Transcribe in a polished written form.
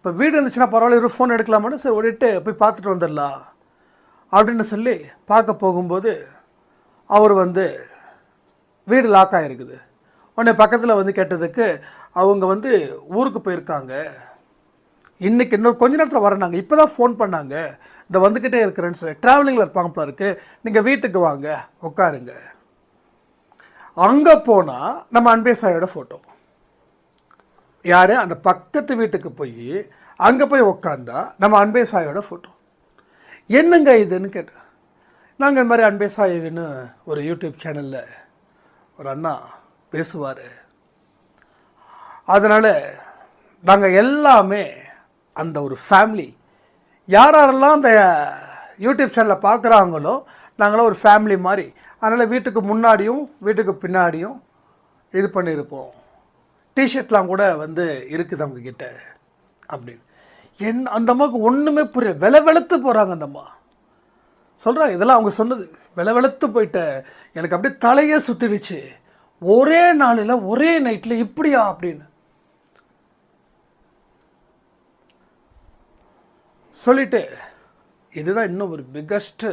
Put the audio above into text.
இப்போ வீடு இருந்துச்சுன்னா பரவாயில்ல, ஒரு ஃபோன் எடுக்கலாமான்னு சரி ஓடிட்டு போய் பார்த்துட்டு வந்துடலாம் அப்படின்னு சொல்லி பார்க்க போகும்போது அவர் வந்து வீடு லாக் ஆகிருக்குது. உடனே பக்கத்தில் வந்து கேட்டதுக்கு அவங்க வந்து ஊருக்கு போயிருக்காங்க, இன்றைக்கி இன்னொரு கொஞ்ச நேரத்தில் வரேனாங்க, இப்போ தான் ஃபோன் பண்ணாங்க, இந்த வந்துக்கிட்டே இருக்கிறேன்னு சொல்லி ட்ராவலிங்கில் இருப்பாங்க போல இருக்குது, நீங்கள் வீட்டுக்கு வாங்க உட்காருங்க. அங்கே போனால் நம்ம அன்பே சாயோட ஃபோட்டோ. யார்? அந்த பக்கத்து வீட்டுக்கு போய் அங்கே போய் உக்காந்தா நம்ம அன்பே சாயோட ஃபோட்டோ. என்னங்க இதுன்னு கேட்டேன். நாங்கள் இந்த மாதிரி அன்பே சாயின்னு ஒரு யூடியூப் சேனலில் ஒரு அண்ணா பேசுவார், அதனால் நாங்கள் எல்லாமே அந்த ஒரு ஃபேமிலி, யாரெல்லாம் அந்த யூடியூப் சேனலை பார்க்குறாங்களோ நாங்களாம் ஒரு ஃபேமிலி மாதிரி, அதனால் வீட்டுக்கு முன்னாடியும் வீட்டுக்கு பின்னாடியும் இது பண்ணியிருப்போம், டிஷர்ட்லாம் கூட வந்து இருக்குது அவங்கக்கிட்ட அப்படின்னு. அந்த அம்மாவுக்கு ஒன்றுமே புரியல, வெளுத்து போகிறாங்க அந்த அம்மா. சொல்கிறாங்க இதெல்லாம் அவங்க சொன்னது, வெளுத்து போயிட்ட, எனக்கு அப்படியே தலையே சுற்றிடுச்சு, ஒரே நாளில் ஒரே நைட்டில் இப்படியா அப்படின்னு சொல்லிட்டு. இதுதான் இன்னும் ஒரு பிக்கஸ்ட்டு